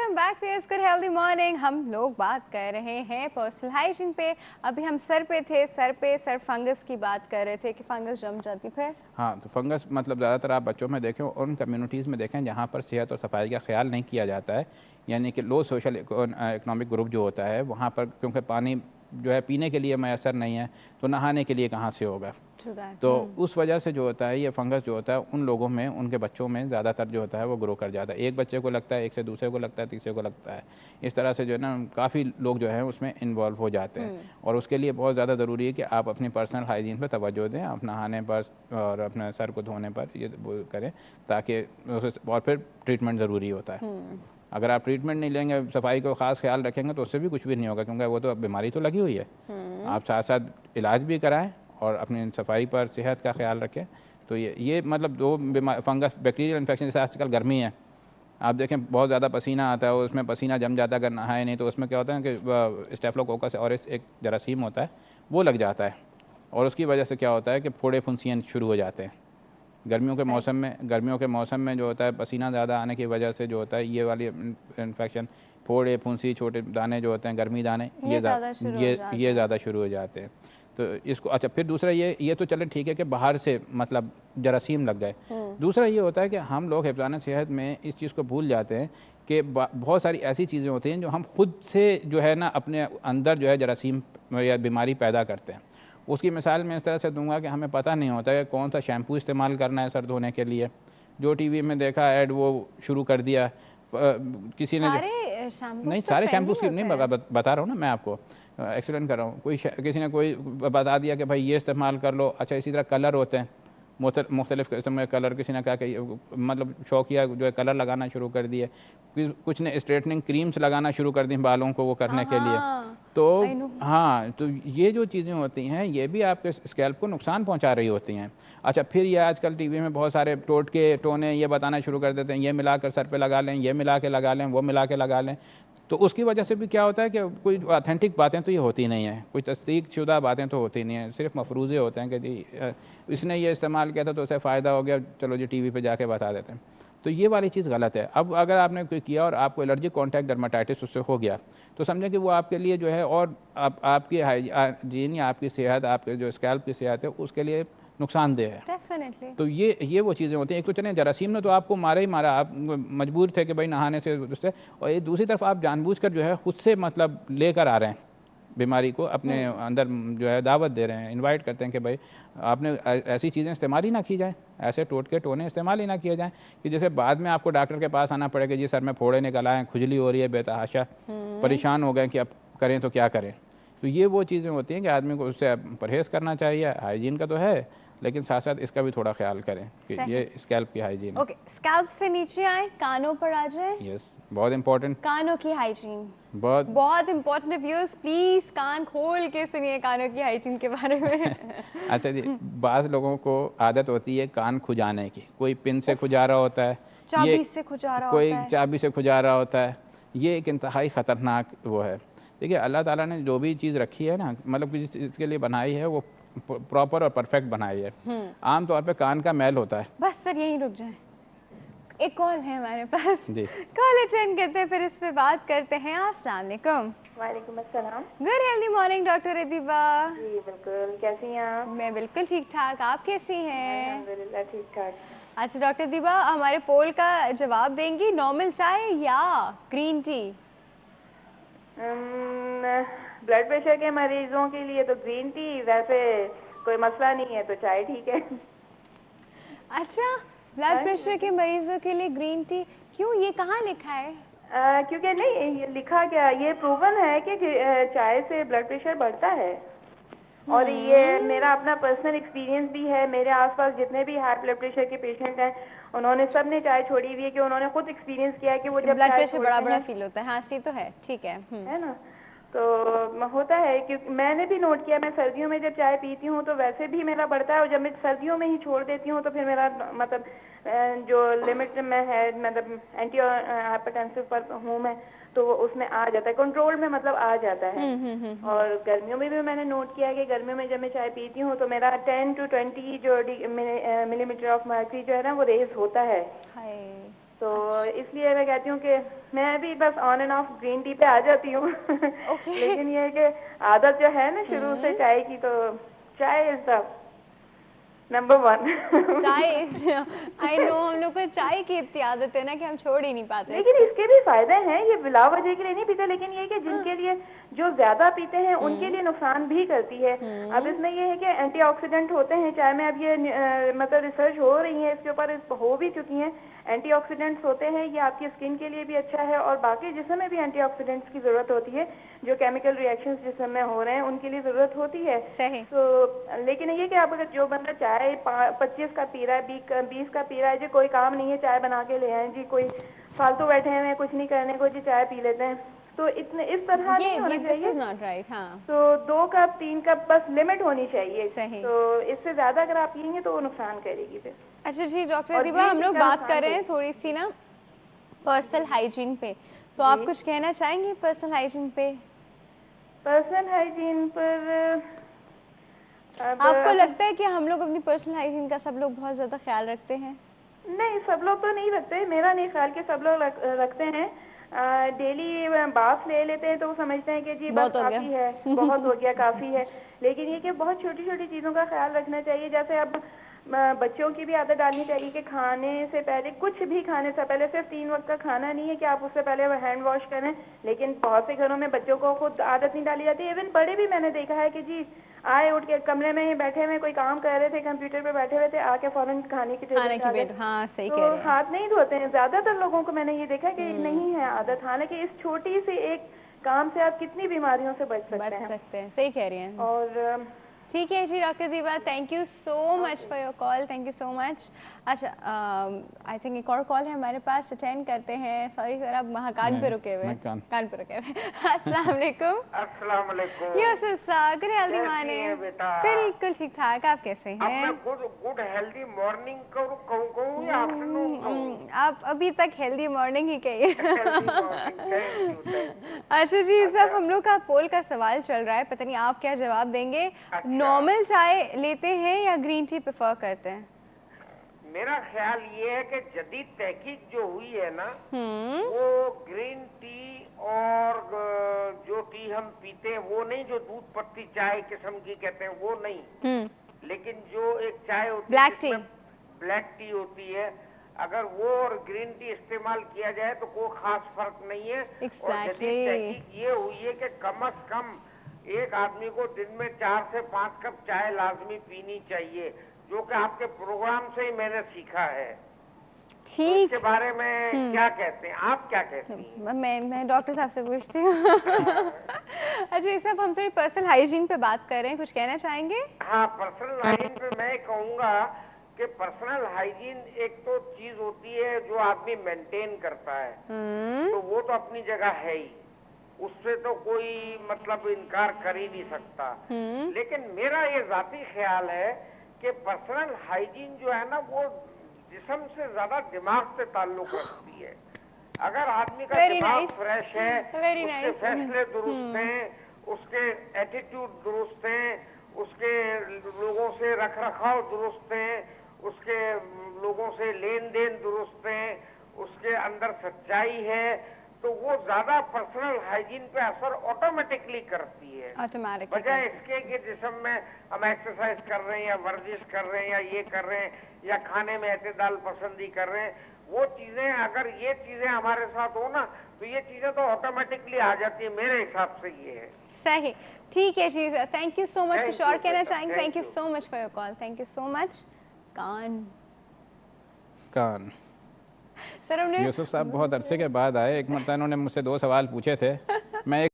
Welcome back to good healthy morning. हम लोग बात कर रहे हैं पर्सनल हाइजीन पे। अभी हम सर पे सर फंगस की बात कर रहे थे कि फंगस जम जाती फिर। हाँ, तो फंगस मतलब ज़्यादातर आप बच्चों में देखें और उन कम्युनिटीज़ में देखें जहाँ पर सेहत और सफाई का ख्याल नहीं किया जाता है, यानी कि लो सोशल इकोनॉमिक ग्रुप जो होता है वहाँ पर, क्योंकि पानी जो है पीने के लिए मैसर नहीं है तो नहाने के लिए कहाँ से होगा। तो उस वजह से जो होता है ये फंगस जो होता है उन लोगों में, उनके बच्चों में ज़्यादातर जो होता है वो ग्रो कर जाता है। एक बच्चे को लगता है, एक से दूसरे को लगता है, तीसरे को लगता है। इस तरह से जो है ना काफ़ी लोग जो है उसमें इन्वॉल्व हो जाते हैं और उसके लिए बहुत ज़्यादा ज़रूरी है कि आप अपनी पर्सनल हाइजीन पर तवज्जो दें, आप नहाने पर और अपने सर को धोने पर ये वो करें ताकि और फिर ट्रीटमेंट ज़रूरी होता है। अगर आप ट्रीटमेंट नहीं लेंगे, सफाई को ख़ास ख्याल रखेंगे तो उससे भी कुछ भी नहीं होगा, क्योंकि वो तो बीमारी तो लगी हुई है। आप साथ साथ इलाज भी कराएं और अपनी सफाई पर सेहत का ख्याल रखें। तो ये मतलब दो फंगस बैक्टीरियल इन्फेक्शन, जैसे आजकल गर्मी है, आप देखें बहुत ज़्यादा पसीना आता है, उसमें पसीना जम जाता है अगर नहाए नहीं तो उसमें क्या होता है कि स्टेफिलोकोकस ऑरिस एक जरासीम होता है वो लग जाता है और उसकी वजह से क्या होता है कि फोड़े फुंसियाँ शुरू हो जाते हैं। गर्मियों के मौसम में जो होता है पसीना ज़्यादा आने की वजह से जो होता है ये वाली इन्फेक्शन, फोड़े फुंसी, छोटे दाने जो होते हैं, गर्मी दाने, ये ज़्यादा शुरू हो जाते हैं। तो इसको अच्छा, फिर दूसरा ये तो चले ठीक है कि बाहर से मतलब जरासीम लग गए। दूसरा ये होता है कि हम लोग हिफ़्ज़ान सेहत में इस चीज़ को भूल जाते हैं कि बहुत सारी ऐसी चीज़ें होती हैं जो हम खुद से जो है ना अपने अंदर जो है जरासीम या बीमारी पैदा करते हैं। उसकी मिसाल मैं इस तरह से दूंगा कि हमें पता नहीं होता है कौन सा शैम्पू इस्तेमाल करना है सर धोने के लिए। जो टीवी में देखा ऐड वो शुरू कर दिया, किसी ने नहीं, सारे शैम्पूज़ की नहीं बता रहा हूँ ना मैं आपको, एक्सप्लेन कर रहा हूँ। किसी ने कोई बता दिया कि भाई ये इस्तेमाल कर लो। अच्छा, इसी तरह कलर होते हैं, मुख्तलिफ़ किस्म के कलर, किसी ने कहा कि मतलब शौकिया जो है कलर लगाना शुरू कर दिए, कुछ ने स्ट्रेटनिंग क्रीम्स लगाना शुरू कर दी बालों को वो करने के लिए। तो हाँ, तो ये जो चीज़ें होती हैं ये भी आपके स्कैल्प को नुकसान पहुंचा रही होती हैं। अच्छा, फिर ये आजकल टीवी में बहुत सारे टोटके टोने ये बताना शुरू कर देते हैं, ये मिलाकर सर पे लगा लें, ये मिला के लगा लें, वो मिला के लगा लें। तो उसकी वजह से भी क्या होता है कि कोई ऑथेंटिक बातें तो ये होती नहीं है, कोई तस्दीक शुदा बातें तो होती नहीं है, सिर्फ मफरूज़े होते हैं कि जी इसने ये इस्तेमाल किया था तो उसे फ़ायदा हो गया, चलो जी टीवी पे जाके बता देते हैं। तो ये वाली चीज़ गलत है। अब अगर आपने कोई किया और आपको एलर्जिक कॉन्टैक्ट डर्माटाइटिस उससे हो गया तो समझें कि वो आपके लिए जो है और आपकी हाइजीन या आपकी सेहत, आपके जो स्कैल्प की सेहत है उसके लिए नुकसानदेह है। डेफिनेटली। तो ये वो चीज़ें होती हैं। एक तो चलें जरासीम ने तो आपको मारा ही मारा, आप मजबूर थे कि भाई नहाने से उससे, और एक दूसरी तरफ आप जानबूझकर जो है खुद से मतलब लेकर आ रहे हैं बीमारी को अपने अंदर, जो है दावत दे रहे हैं, इनवाइट करते हैं कि भाई आपने ऐसी चीज़ें इस्तेमाल ही ना की जाएँ, ऐसे टोटके टोने इस्तेमाल ही ना किए जाएँ कि जैसे बाद में आपको डॉक्टर के पास आना पड़ेगा, जी सर में फोड़े निकल आए, खुजली हो रही है, बेतहाशा परेशान हो गए कि अब करें तो क्या करें। तो ये वो चीज़ें होती हैं कि आदमी को उससे परहेज़ करना चाहिए। हाइजीन का तो है लेकिन साथ साथ इसका भी थोड़ा ख्याल करें कि ये स्कैल्प की हाइजीन है। ओके, स्कैल्प से नीचे आए, कानों पर आ जाए। यस, बहुत इंपॉर्टेंट, कानों की हाइजीन बहुत इंपॉर्टेंट। व्यूअर्स प्लीज कान खोल के सुनिए कानों की हाइजीन के बारे में। अच्छा जी, बाज़ लोगों को आदत होती है कान खुजाने की, कोई पिन से खुजा रहा होता है, चाबी से खुजा रहा होता है, कोई चाबी से खुजा रहा होता है। ये एक इंतहाई ख़तरनाक वो है। देखिए, अल्लाह ताला ने जो भी चीज़ रखी है ना, मतलब किसी चीज़ के लिए बनाई है वो प्रॉपर और परफेक्ट बनाई है। आम तौर पे कान का मैल होता है। बस सर यहीं रुक जाए, एक कॉल है हमारे पास जी, कॉल अटेंड करते हैं फिर इस पे बात करते हैं। अस्सलाम वालेकुम। वालेकुम अस्सलाम। Good healthy morning doctor Ridiba. जी बिल्कुल, कैसी हैं आप? मैं बिल्कुल ठीक ठाक, आप कैसी हैं? अल्हम्दुलिल्लाह ठीक ठाक। अच्छा डॉक्टर दिबा, हमारे पोल का जवाब देंगी, नॉर्मल चाय या ग्रीन टी? ब्लड प्रेशर के मरीजों के लिए तो ग्रीन टी, वैसे कोई मसला नहीं है तो चाय ठीक है। अच्छा, ब्लड प्रेशर के मरीजों के लिए ग्रीन टी क्यों, ये कहाँ लिखा है? क्योंकि नहीं, ये लिखा क्या, ये प्रूवन है कि चाय से ब्लड प्रेशर बढ़ता है और ये मेरा अपना पर्सनल एक्सपीरियंस भी है। मेरे आसपास जितने भी हाई ब्लड प्रेशर के पेशेंट हैं उन्होंने सब ने चाय छोड़ी हुई है कि उन्होंने खुद एक्सपीरियंस किया है कि वो जब ब्लड प्रेशर बड़ा बड़ा फील होता है। हाँ सी तो है, ठीक है ना, तो होता है। क्योंकि मैंने भी नोट किया, मैं सर्दियों में जब चाय पीती हूँ तो वैसे भी मेरा बढ़ता है और जब मैं सर्दियों में ही छोड़ देती हूँ तो फिर मेरा मतलब जो लिमिट में है, मतलब एंटी हाइपरटेंसिव पर हूँ मैं, तो वो उसमें आ जाता है, कंट्रोल में मतलब आ जाता है। और गर्मियों में भी मैंने नोट किया है कि गर्मियों में जब मैं चाय पीती हूँ तो मेरा 10 to 20 जो मिलीमीटर ऑफ मर्क्यूरी जो है ना वो रेज होता है। तो इसलिए मैं कहती हूँ कि मैं भी बस on end of green tea पे आ जाती हूँ लेकिन ये है कि आदत जो है ना शुरू से चाय की, तो चाय इज द नंबर 1 चाय, आई नो, हम लोग को चाय की इतनी आदत है ना कि हम छोड़ ही नहीं पाते। लेकिन इसके भी फायदे हैं, ये बिला वजह के लिए नहीं पीते, लेकिन ये कि जिनके लिए जो ज्यादा पीते हैं उनके लिए नुकसान भी करती है। अब इसमें ये है कि एंटीऑक्सीडेंट होते हैं चाय में, अब ये मतलब रिसर्च हो रही है इसके ऊपर, हो भी चुकी हैं। एंटीऑक्सीडेंट्स होते हैं, ये आपकी स्किन के लिए भी अच्छा है और बाकी जिस्म में भी एंटीऑक्सीडेंट्स की जरूरत होती है, जो केमिकल रिएक्शंस जिस्म में हो रहे हैं उनके लिए जरूरत होती है। सही। तो लेकिन ये कि आप अगर जो बंदा चाय 25 का पी रहा है, 20 का पी रहा है, जी कोई काम नहीं है चाय बना के ले आए, जी कोई फालतू बैठे हैं कुछ नहीं करने को, जी चाय पी लेते हैं, तो इतने इस तरह नहीं होना दिस चाहिए। Is not right. हाँ, तो 2 कप 3 कप बस लिमिट होनी चाहिए। सही। तो इससे ज्यादा अगर आप पियेंगे तो वो नुकसान करेगी फिर। अच्छा जी डॉक्टर और दीपा, ये हम लोग कितना बात नुकसान कर रहे हैं करेगी? थोड़ी सी ना पर्सनल हाइजीन पे, तो आप कुछ कहना चाहेंगे पर्सनल हाइजीन पे? पर्सनल हाइजीन पर आपको लगता है कि हम लोग अपनी पर्सनल हाइजीन का सब लोग बहुत ज्यादा ख्याल रखते हैं? नहीं, सब लोग तो नहीं रखते, मेरा नहीं ख्याल कि सब लोग रखते हैं। डेली बाथ ले लेते हैं तो वो समझते हैं कि जी बस काफी है, बहुत हो गया, काफी है। लेकिन ये कि बहुत छोटी छोटी चीजों का ख्याल रखना चाहिए। जैसे अब बच्चों की भी आदत डालनी चाहिए कि खाने से पहले, कुछ भी खाने से पहले, सिर्फ 3 वक्त का खाना नहीं है कि आप उससे पहले हैंड वॉश करें, लेकिन बहुत से घरों में बच्चों को खुद आदत नहीं डाली जाती। इवन बड़े भी मैंने देखा है कि जी आए उठ के कमरे में ही बैठे हुए कोई काम कर रहे थे, कंप्यूटर पे बैठे हुए थे, आके फौरन खाने की टेबल, हाँ सही तो कह रहे हैं। हाथ नहीं धोते हैं। ज्यादातर लोगों को मैंने ये देखा कि नहीं है आदत। हालांकि इस छोटी सी एक काम से आप कितनी बीमारियों से बच सकते हैं। सही कह रही हैं। और ठीक है जी doctor Deepa, thank you so much for your call, thank you so much. अच्छा, आई थिंक एक और कॉल है हमारे पास, अटेंड करते हैं। सॉरी सर, आप वहाँ कान पे रुके हुए, कान पे रुके हुए। अस्सलाम वालेकुम। अस्सलाम वालेकुम। यूसुफ साहब, गुड हेल्दी मॉर्निंग। बिल्कुल ठीक ठाक, आप कैसे हैं? अब मैं गुड हेल्दी मॉर्निंग कहूँ या आफ्टरनून कहूँ? आप अभी तक हेल्दी मॉर्निंग ही कहिए। अच्छा जी सब, हम लोग का पोल का सवाल चल रहा है, पता नहीं आप क्या जवाब देंगे। नॉर्मल चाय लेते हैं या ग्रीन टी प्रेफर करते हैं? मेरा ख्याल ये है कि जदीद तहकीक जो हुई है ना, वो ग्रीन टी और जो टी हम पीते हैं वो नहीं, जो दूध पत्ती चाय किस्म की कहते हैं वो नहीं, लेकिन जो एक चाय होती है ब्लैक टी होती है, अगर वो और ग्रीन टी इस्तेमाल किया जाए तो कोई खास फर्क नहीं है। और जदीद तहकीक ये हुई है कि कम से कम एक आदमी को दिन में 4 से 5 कप चाय लाजमी पीनी चाहिए, जो कि आपके प्रोग्राम से ही मैंने सीखा है। ठीक, तो इसके बारे में क्या कहते हैं आप, क्या कहते हैं? मैं डॉक्टर साहब से पूछती हूँ। अच्छा ये सब हम थोड़ी पर्सनल हाइजीन पे बात कर रहे हैं, कुछ कहना चाहेंगे? हाँ, पर्सनल हाइजीन पे मैं कहूँगा कि पर्सनल हाइजीन एक तो चीज होती है जो आदमी मेंटेन करता है, तो वो तो अपनी जगह है ही, उससे तो कोई मतलब इनकार कर ही नहीं सकता। लेकिन मेरा ये जाती ख्याल है कि पर्सनल हाइजीन जो है ना वो जिस्म से ज्यादा दिमाग से ताल्लुक रखती है। अगर आदमी का दिमाग फ्रेश है, उसके फैसले दुरुस्त हैं, उसके एटीट्यूड दुरुस्त हैं, उसके लोगों से रख रखाव दुरुस्त हैं, उसके लोगों से लेन देन दुरुस्त हैं, उसके अंदर सच्चाई है, तो वो ज्यादा पर्सनल हाइजीन पे असर ऑटोमेटिकली करती है, बजाय इसके कि जिस्म में हम एक्सरसाइज कर रहे हैं या वर्जिश कर रहे हैं या ये कर रहे हैं या खाने में एतदाल पसंदी कर रहे हैं। वो चीजें, अगर ये चीजें हमारे साथ हो ना तो ये चीजें तो ऑटोमेटिकली आ जाती है, मेरे हिसाब से ये है। सही, ठीक है जी, थैंक यू सो मच। कुछ और कहना चाहेंगे? Thank you so much for your call, thank you so much. कान सर, यूसुफ साहब बहुत अरसे के बाद आए, एक मरतबा इन्होंने मुझसे 2 सवाल पूछे थे, मैं